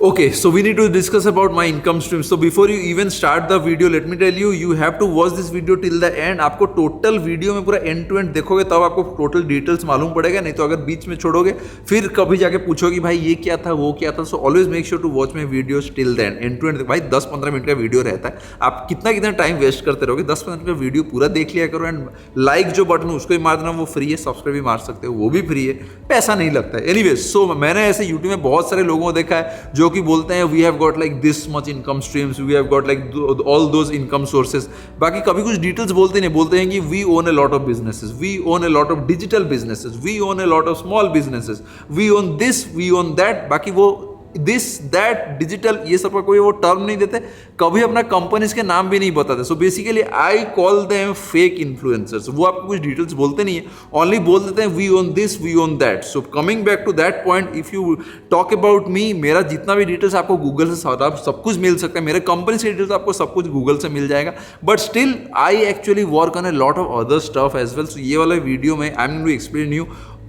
Okay, so we need to discuss about my income stream. So before you even start the video, let me tell you, you have to watch this video till the end. आपको total video में पूरा and to and देखोगे तब आपको total details मालूम पड़ेगा, नहीं तो अगर बीच में छोड़ोगे फिर कभी जाके पूछोगे भाई ये क्या था वो क्या था. So always make sure to watch my videos till the end to end. भाई 10-15 मिनट का वीडियो रहता है, आप कितना कितना टाइम वेस्ट करते रहोगे. 10-15 मिनट का वीडियो पूरा देख लिया करो. एंड लाइक जो बटन उसको भी मार देना, वो फ्री है. सब्सक्राइब भी मार सकते हो, वो भी फ्री है, पैसा नहीं लगता है. एनीवेज, सो मैंने ऐसे यूट्यूब में बहुत सारे लोगों को देखा है जो कि बोलते हैं we have got like this much income streams, we have got like all those income sources. बाकी कभी कुछ डिटेल्स बोलते नहीं, बोलते हैं कि we own a lot of businesses, we own a lot of digital businesses, we own a lot of small businesses, we own this, we own that. बाकी वो दिस दैट डिजिटल ये सब का कोई वो टर्म नहीं देते, कभी अपना कंपनीज के नाम भी नहीं बताते. So basically I call them fake influencers. वो आपको कुछ डिटेल्स बोलते नहीं है, ओनली बोल देते हैं we own this, we own that. So coming back to that point, if you talk about me, मेरा जितना भी डिटेल्स आपको गूगल से सब कुछ मिल सकता है. मेरे कंपनी से डिटेल्स आपको सब कुछ गूगल से मिल जाएगा. But still I actually work on a lot of other stuff as well. So ये वाला वीडियो में I am going to explain you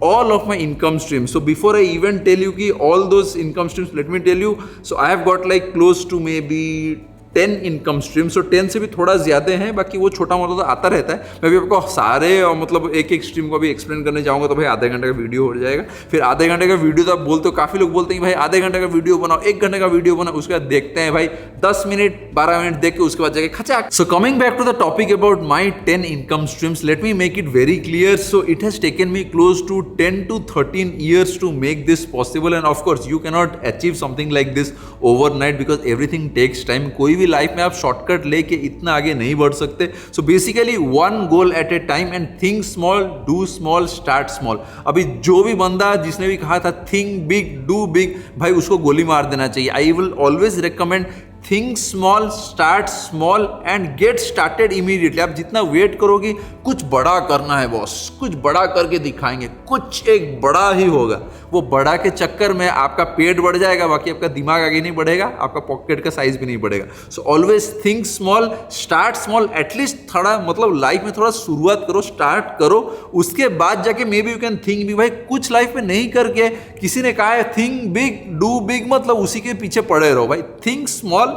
all of my income streams. So before I even tell you ki all those income streams, let me tell you, so I have got like close to maybe 10 income stream. So 10 से भी थोड़ा ज़्यादा है, बाकी वो छोटा मोटा तो आता रहता है. मैं भी आपको सारे मतलब एक एक स्ट्रीम को भी एक्सप्लेन करने जाऊँगा तो भाई आधे घंटे का वीडियो हो जाएगा. फिर आधे घंटे का वीडियो तो आप बोलते हो, काफ़ी लोग बोलते हैं कि भाई आधे घंटे का वीडियो बनाओ, 1 घंटे का वीडियो बनाओ. उसके बाद देखते हैं भाई 10 मिनट 12 मिनट देख के उसके बाद जाके खचाक. So coming back to the topic about my 10 income streams, let me make it very clear. So it has taken me close to 10 to 13 years to make this possible. And of course you cannot achieve something like this overnight because everything takes time. कोई भी life में आप shortcut लेके इतना आगे नहीं बढ़ सकते. So basically one goal eight A time and think small, do small, start small. अभी जो भी बंदा जिसने भी कहा था थिंक बिग, डू बिग, भाई उसको गोली मार देना चाहिए. I will always recommend think small, start small and get started immediately. आप जितना वेट करोगे, कुछ बड़ा करना है बॉस, कुछ बड़ा करके दिखाएंगे, कुछ एक बड़ा ही होगा. वो बड़ा के चक्कर में आपका पेट बढ़ जाएगा, बाकी आपका दिमाग आगे नहीं बढ़ेगा, आपका पॉकेट का साइज भी नहीं बढ़ेगा. So always think small, start small. At least थोड़ा मतलब लाइफ में थोड़ा शुरुआत करो, स्टार्ट करो, उसके बाद जाके may be you can think big. भाई कुछ लाइफ में नहीं करके किसी ने कहा है थिंक बिग, डू बिग, मतलब उसी के पीछे पड़े रहो. भाई think small,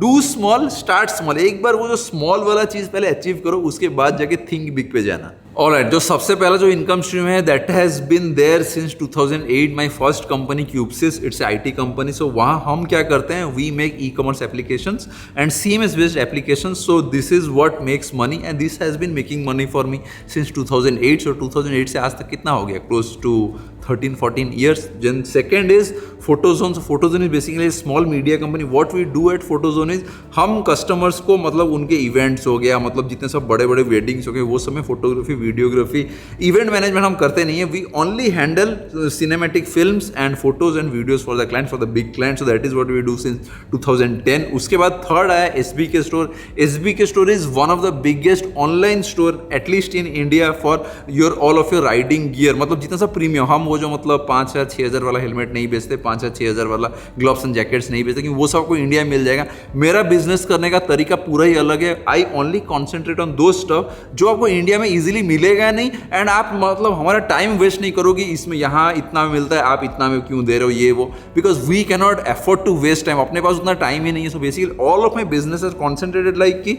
do small, start small. एक बार वो जो स्मॉल वाला चीज पहले अचीव करो, उसके बाद जाके थिंक बिग पे जाना. ऑलराइट, जो सबसे पहला जो इनकम स्ट्रीम है that has been there since 2008. My first company क्यूबसिस, इट्स आईटी कंपनी. सो वहाँ हम क्या करते हैं, we make e commerce applications and CMS based applications. So this is what makes money and this has been making money for me since 2008. So 2008 से आज तक कितना हो गया, close to 13-14 years. Then second is Photozone. So Photozone is basically a small media company. What we do at Photozone is हम customers को मतलब उनके इवेंट्स हो गया, मतलब जितने सब बड़े बड़े वेडिंग्स हो गए, वो सब में फोटोग्राफी, वीडियोग्राफी, इवेंट मैनेजमेंट हम करते नहीं है. We only handle cinematic films and photos and videos for the client, for the big client. So that is what we do since 2010. उसके बाद थर्ड आया SBK store. SBK store is one of the biggest online store at least in India for your all of your riding gear. मतलब जितना सा premium, हम वो जो मतलब 5,000-6,000 वाला हेलमेट नहीं बेचते, 5,000-6,000 वाला ग्लव्स एंड जैकेट्स नहीं बेचते, क्योंकि वो सब आपको इंडिया में मिल जाएगा. मेरा बिजनेस करने का तरीका पूरा ही अलग है. आई ओनली कॉन्सेंट्रेट ऑन दो स्टफ जो आपको इंडिया में इजीली मिलेगा नहीं, एंड आप मतलब हमारा टाइम वेस्ट नहीं करोगे इसमें. यहाँ इतना मिलता है, आप इतना में क्यों दे रहे हो ये वो, because we can not afford to waste time. अपने पास उतना टाइम ही नहीं है. So basically all of my business is concentrated like कि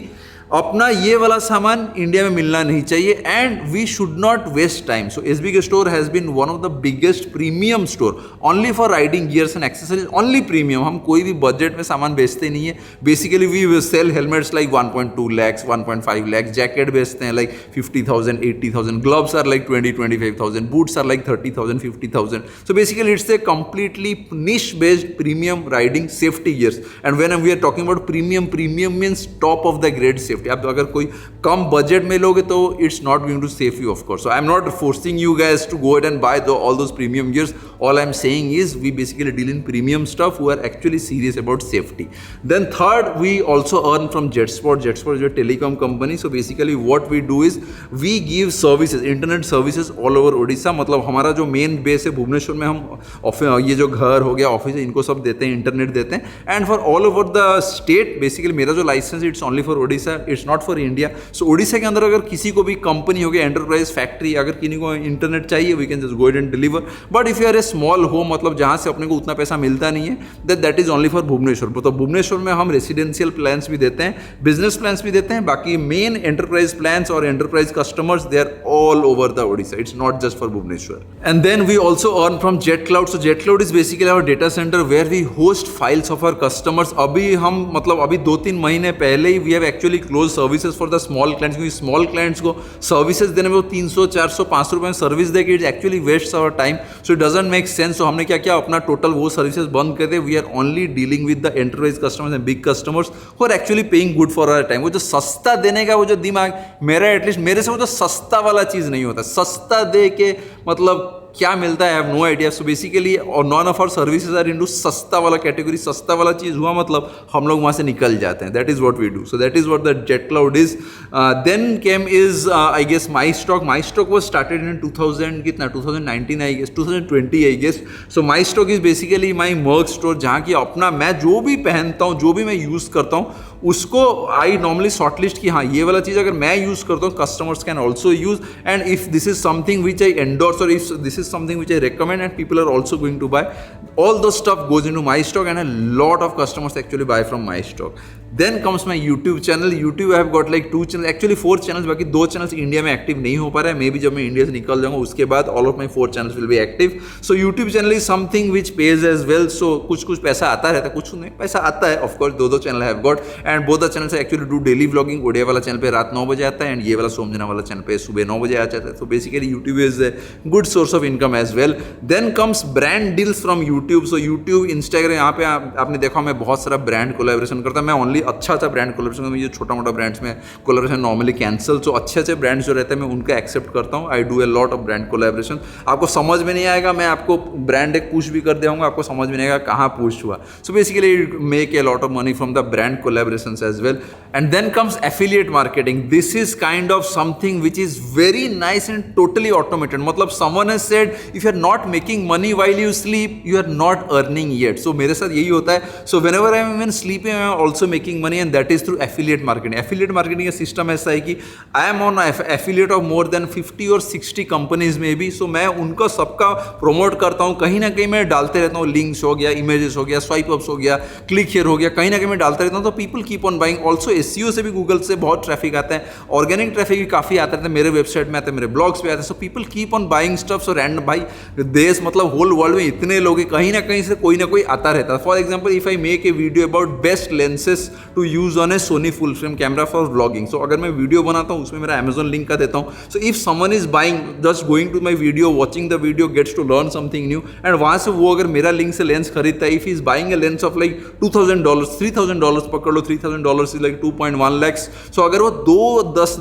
अपना ये वाला सामान इंडिया में मिलना नहीं चाहिए and we should not waste time. So SBK store has been one of the biggest premium store only for riding gears and accessories. Only premium. हम कोई भी बजट में सामान बेचते नहीं है. Basically we sell helmets like 1.2 lakhs, 1.5 lakhs, jacket बेचते हैं like 50,000, 80,000, gloves are like 20,000-25,000, boots are like 30,000, 50,000. So basically it's a completely niche based premium riding safety gears. And when we are talking about premium means top of the grade safety. आप अगर कोई कम budget में लोगे तो it's not going to save you, of course. So I am not forcing you guys to go and buy all those premium gears. All I am saying is we basically deal in premium stuff who are actually serious about safety. Then third, we also earn from जेटस्पॉट. Jetspot is a telecom company. So basically what we do is we give services, internet services all over Odisha. मतलब हमारा जो main base है भुवनेश्वर में, हम ये जो घर हो गया, ऑफिस है, इनको सब देते हैं, इंटरनेट देते हैं. And for all over the state, basically मेरा जो licence it's only for Odisha, it's not for India. So Odisha के अंदर अगर किसी को भी कंपनी हो गया, एंटरप्राइज, फैक्ट्री, अगर किसी को इंटरनेट चाहिए, we can just go and deliver. But if you are a small home, मतलब जहाँ से अपने को उतना पैसा मिलता नहीं है, that is only for Bhubaneswar. तो भुवनेश्वर में हम रेसिडेंशियल प्लान्स भी देते हैं, बिजनेस प्लान्स भी देते हैं, बाकी मेन एंटरप्राइज प्लान्स और enterprise customers they are all over the Odisha, it's not just for Bhubaneswar. And then we also earn from Jet Cloud. So Jet cloud is basically our data centre where we host files of our customers. अभी हम मतलब अभी 2-3 महीने पहले ही we have actually close services for the small clients, क्योंकि small clients को services देने में वो 300, 400, 500 रुपये में सर्विस देके it's actually waste our time, so it doesn't make sense. तो हमने क्या किया, अपना टोटल वो सर्विसेज बंद कर दिए। We are only dealing with the enterprise customers and big customers who are actually paying good for our time. वो जो सस्ता देने का वो जो दिमाग मेरा, एटलीस्ट मेरे से वो जो सस्ता वाला चीज़ नहीं होता। सस्ता दे के मतलब क्या मिलता है, I have no idea. So basically और none of our services are into सस्ता वाला कैटेगरी। सस्ता वाला चीज़ हुआ मतलब हम लोग वहाँ से निकल जाते हैं। That is what we do. So that is what the jet cloud is. Then came is I guess my stock. My stock was started in 2019 I guess 2020 I guess. So my stock is basically my merch store, जहाँ की अपना मैं जो भी पहनता हूँ, जो भी मैं यूज़ करता हूँ, उसको आई नॉर्मली शॉर्टलिस्ट कि हाँ ये वाला चीज़ अगर मैं यूज़ करता हूँ customers can also use, and if this is something which I endorse और if this is something which I recommend and people are also going to buy, all the stuff goes into my stock and a lot of customers actually buy from my stock. Then comes my YouTube channel. YouTube I have got like 2 channels, actually 4 channels, बाकी 2 channels India में active नहीं हो पा रहा है। May be जब मैं India से निकल जाऊंगा उसके बाद all of my 4 channels will be active. So YouTube channel is something which page as well. So कुछ पैसा आता रहता है, कुछ नहीं पैसा आता है of course. 2 channel have got and both the channels actually do daily vlogging. Odia वाला चैनल पे रात 9 बजे आता है एंड ये वाला सोमजना वाला चैनल पे सुबह 9 बजे आ जाता है। So basically YouTube is a good source of income as well. Then comes brand deals from YouTube. So YouTube, Instagram, यहाँ पे आपने देखा मैं बहुत सारा ब्रांड कोलैबोरेशन करता हूँ। मैं ओनली अच्छा ब्रांड कोलैबोरेशन में, ये छोटा मोटा ब्रांड्स में कोलैबोरेशन नॉर्मली कैंसिल। सो अच्छे ब्रांड्स जो रहते हैं मैं उनका एक्सेप्ट करता हूँ। आई do a lot of brand collaboration. आपको समझ में नहीं आएगा, मैं आपको ब्रांड एक पुश भी कर दूंगा, आपको समझ में नहीं आएगा कहाँ पुश हुआ। So basically make a lot of money from the brand collaboration as well. And then comes affiliate marketing. This is kind of something which is very nice and totally automated. मतलब someone has said if you are not making money while you sleep you are not earning yet. So मेरे साथ यही होता है। So whenever I am even sleeping I am also making money and that is through affiliate marketing. Affiliate marketing का system ऐसा है कि I am on affiliate of more than 50 और 60 कंपनीज में भी। सो मैं उनका सबका प्रोमोट करता हूँ, कहीं ना कहीं मैं डालते रहता हूँ। लिंक्स हो गया, इमेजेस हो गया, स्वाइप अप्स हो गया, क्लिक हियर हो गया, कहीं ना कहीं मैं डालते रहता हूँ। तो people keep on buying. Also SEO से भी गूगल से बहुत ट्रैफिक आता है, ऑर्गेनिक ट्रैफिक भी काफ़ी आता है, मेरे वेबसाइट में आते हैं, मेरे ब्लॉग्स पे आते हैं। So people keep on buying stuffs. और एंड भाई देश मतलब होल वर्ल्ड में इतने लोग हैं, कहीं ना कहीं से कोई ना कोई आता रहता है। For example if I make a video about best lenses to use on a Sony full frame camera for vlogging. So अगर मैं वीडियो बनाता हूँ उसमें मेरा अमेजॉन लिंक का देता हूँ। So if someone is buying just going to my video, watching the video, gets to learn something new, and वहाँ से वो अगर मेरा लिंक से लेंस खरीदता है, if is buying a lens of like $2,000, $3,000 पकड़ लो, $3,000 इज लाइक 2.1 lakhs। सो अगर वो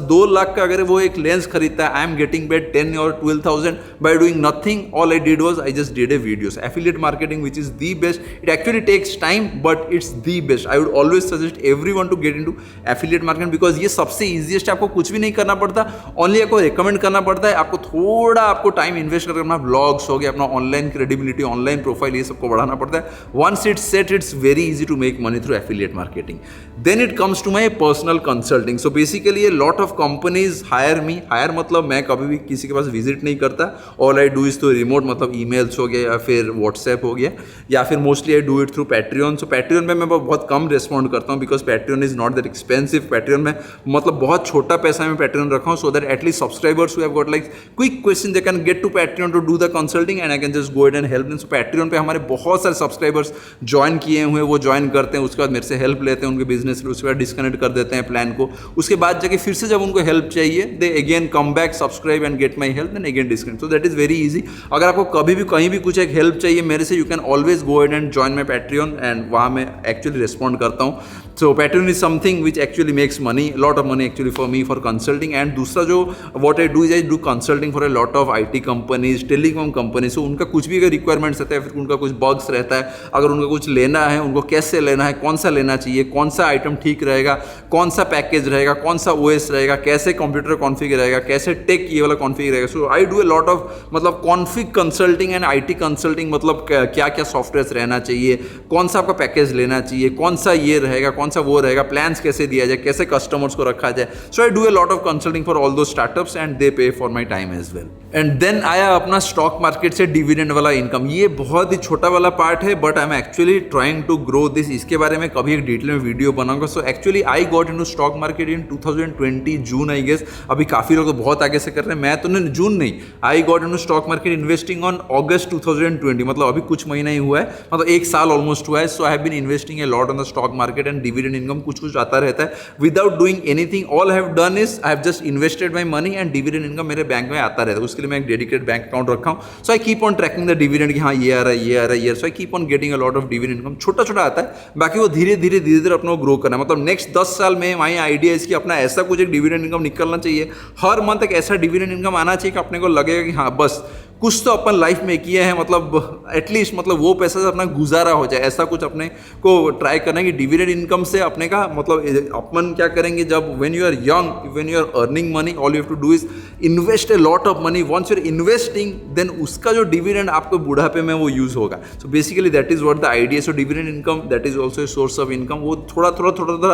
2 लाख का अगर वो एक लेंस खरीदता है, I am getting bet 10 or 12,000 by doing nothing. All I did was I just did a video. So affiliate marketing, which is the best. It actually takes time, but it's the best. I would always suggest everyone to get into affiliate marketing because ये सबसे easiest है। आपको कुछ भी नहीं करना पड़ता, only आपको recommend करना पड़ता है। आपको थोड़ा आपको टाइम इन्वेस्ट करके अपना ब्लॉग्स हो गया, अपना ऑनलाइन क्रेडिबिलिटी, ऑनलाइन प्रोफाइल, ये सबको बढ़ाना पड़ता है। Once it's set, it's very easy to make money through affiliate marketing. Then it comes to my personal consulting. So basically a lot of companies hire me. Hire मतलब मैं कभी भी किसी के पास विजिट नहीं करता। All I do is to remote, मतलब emails हो गया या फिर व्हाट्सएप हो गया, या फिर mostly I do it through Patreon. So Patreon में मैं बहुत कम रिस्पॉन्ड करता हूँ because Patreon is not that expensive. Patreon में मतलब बहुत छोटा पैसा में पैट्रियन रखा हूँ so that at least subscribers who have got like quick question they can get to Patreon to do the consulting and I can just go and help them. So Patreon पे हमारे बहुत सारे सब्सक्राइबर्स ज्वाइन किए हुए, वो join करते हैं, उसके बाद मेरे से हेल्प लेते हैं उनके बिजनेस में, उसके बाद डिस्कनेक्ट कर देते हैं प्लान को, उसके बाद जाके फिर से जब उनको हेल्प चाहिए they again come back, subscribe and get my help, then again disconnect. So that is very easy. अगर आपको कभी भी कहीं भी कुछ एक हेल्प चाहिए मेरे से, you can always go ahead and join my Patreon and वहाँ मैं एक्चुअली रिस्पॉन्ड करता हूँ। So Patreon is something which actually makes money, lot of money actually for me for consulting. And दूसरा जो what I do is I do consulting for a lot of IT companies, telecom companies. So उनका कुछ भी अगर requirements रहता है, फिर उनका कुछ बग्स रहता है, अगर उनको कुछ लेना है, उनको कैसे लेना है, कौन सा लेना चाहिए, कौन सा आइटम ठीक रहेगा, कौन सा पैकेज रहेगा, कौन सा OS रहेगा, कैसे कंप्यूटर कॉन्फ़िगर रहेगा, कैसे टेक ये वाला कॉन्फ़िगर रहेगा। So I do a lot of मतलब config consulting and IT consulting. मतलब क्या क्या सॉफ्टवेयर रहना चाहिए, कौन सा आपका पैकेज लेना चाहिए, कौन सा ये रहेगा, कौन कौन सा वो रहेगा, प्लान्स कैसे दिया जाए, कैसे कस्टमर्स को रखा जाए. So I do a lot of consulting for all though startups and they pay for my time as well. And then आया अपना स्टॉक मार्केट से डिविडेंड वाला इनकम. ये बहुत ही छोटा वाला पार्ट है but I am actually trying to grow this. इसके बारे में कभी एक डिटेल में वीडियो बनाऊंगा. So actually I got into stock market in 2020 June I guess. अभी काफी लोग तो बहुत आगे से कर रहे हैं, मैं तो नहीं, जून नहीं, आई got into stock market investing on August 2020. मतलब अभी कुछ महीना ही हुआ है, मतलब एक साल ऑलमोस्ट हुआ है. So I have been investing a lot on the stock market and dividend income कुछ कुछ आता रहता है without doing anything. All I have done is I have just invested my money and dividend income मेरे bank में आता रहता है. उसके लिए मैं एक डेडिकेटेड बैंक अकाउंट रखा हूं. So I keep on tracking the dividend कि हाँ ये आ रहा है, ये आ रहा है, ये. So I keep on getting a lot of dividend income. छोटा छोटा आता है, बाकी वो धीरे धीरे अपने को ग्रो करना है. मतलब नेक्स्ट 10 साल में माई आइडिया इसकी अपना ऐसा कुछ एक डिविडेंड इनकम निकलना चाहिए. हर मंथ एक ऐसा डिविडेंड इनकम आना चाहिए कि अपने को लगेगा कि हाँ बस कुछ तो अपन लाइफ में किए हैं, मतलब एटलीस्ट मतलब वो पैसा से अपना गुजारा हो जाए. ऐसा कुछ अपने को ट्राई करना है कि डिविडेंड इनकम से अपने का मतलब अपन क्या करेंगे जब when you are young, when you are earning money, all you have to do is invest a lot of money. Once you are investing then उसका जो डिविडेंड आपको बुढ़ापे में वो यूज होगा. So basically that is what the idea. So dividend income that is also a source of income. वो थोड़ा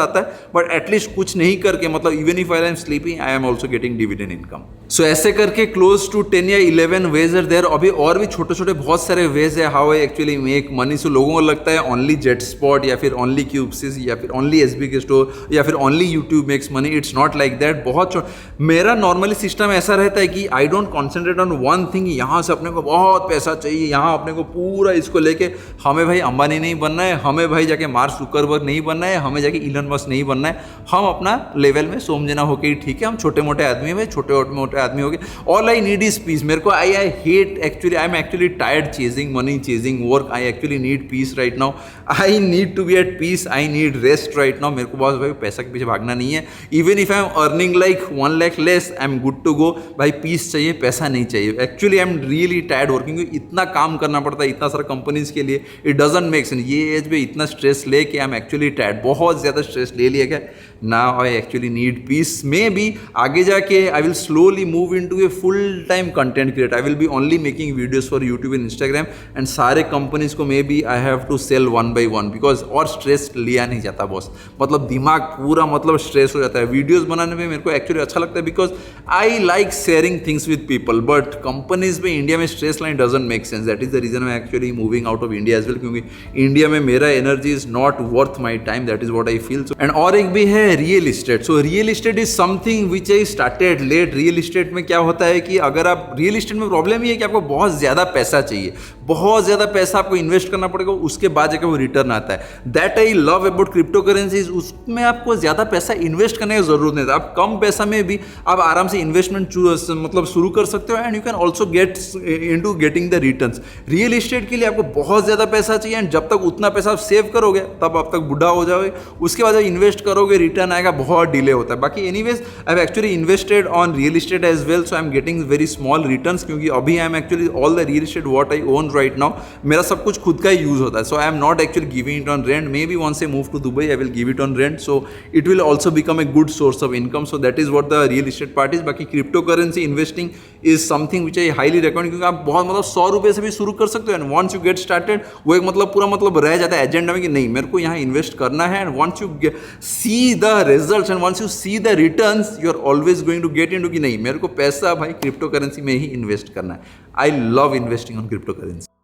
आता है बट एटलीस्ट कुछ नहीं करके, मतलब even if I am sleeping I am also getting dividend income. So ऐसे करके क्लोज टू 10 या 11 वेज आर देयर. अभी और भी छोटे छोटे बहुत सारे वेज है how I actually make money. So लोगों को लगता है ओनली जेट स्पॉट या फिर ओनली क्यूबसिस या फिर ओनली एसबी के स्टोर या फिर only YouTube makes money. It's not like that. मेरा नॉर्मली सिस्टम ऐसा रहता है कि I don't concentrate on one thing. यहाँ से अपने को बहुत पैसा चाहिए, यहाँ अपने को पूरा इसको लेके हमें भाई अंबानी नहीं बनना है, हमें भाई जाके मार्क जुकरबर्ग नहीं बनना है, हमें जाके इलन मस्क नहीं बनना है. हम अपना लेवल में सोमजना होके ही ठीक है. हम छोटे मोटे आदमी हैं, छोटे मोटे आदमी हो गए. All I need is peace. मेरे को I hate actually, I am actually tired chasing money, chasing work. I actually need peace right now. I need to be at peace, I need rest right now. मेरे को बस भाई पैसा के पीछे भागना नहीं है. Even if I am earning like 1 lakh less I am good to go. भाई पीस चाहिए, पैसा नहीं चाहिए. Actually I am really tired working. इतना काम करना पड़ता है इतना सारा कंपनीज के लिए, इट डजंट मेक सेंस. ये एज में इतना स्ट्रेस लेके आई एम एक्चुअली टायर्ड. बहुत ज़्यादा स्ट्रेस ले लिया क्या. Now I actually need peace. Maybe आगे जाके I will slowly move into a full time content creator. I will be only making videos for YouTube and Instagram and सारे companies को maybe I have to sell 1 by 1 because और stress लिया नहीं जाता boss. मतलब दिमाग पूरा मतलब स्ट्रेस हो जाता है. वीडियोज बनाने में मेरे को एक्चुअली अच्छा लगता है because I like sharing things with people. But companies में इंडिया में stress line doesn't make sense. That is the reason I actually moving out of India as well. क्योंकि इंडिया में मेरा energy is not worth my time. That is what I feel. And और एक भी है real estate. So real estate is something which I started late. Real estate में क्या होता है कि अगर आप रियल इस्टेट में प्रॉब्लम ये है कि आपको बहुत ज़्यादा पैसा चाहिए, बहुत ज़्यादा पैसा आपको इन्वेस्ट करना पड़ेगा, उसके बाद जाकर वो रिटर्न आता है. That I love about crypto currencies. उसमें आपको ज़्यादा पैसा इन्वेस्ट करने की जरूरत नहीं है. आप कम पैसा में भी आप आराम से इन्वेस्टमेंट मतलब शुरू कर सकते हो and you can also get into getting the returns. Real estate के लिए आपको बहुत ज़्यादा पैसा चाहिए एंड जब तक उतना पैसा आप सेव करोगे तब आप तक बुढ़ा हो जाओगे. उसके बाद जब इन्वेस्ट करोगे रिटर्न आएगा, बहुत डिले होता है. बाकी anyways I have actually invested on real estate as well. So I am getting very small returns क्योंकि अभी I am actually all the real estate what I own right now मेरा सब कुछ खुद का ही यूज होता है. So I am not actually giving it on rent. Maybe once I move to Dubai I will give it on rent. So it will also become a good source of income. So that is what the real estate part is. बाकी crypto currency investing is something which I highly recommend क्योंकि आप बहुत मतलब 100 रुपये से भी शुरू कर सकते हो. And once you get started वो एक मतलब पूरा मतलब रह जाता है एजेंडा में कि नहीं मेरे को यहाँ इन्वेस्ट करना है. And once you see the results and once you see the returns you are always going to get into कि नहीं मेरे को पैसा भाई क्रिप्टो करेंसी में ही इन्वेस्ट करना है. I love investing on crypto currency.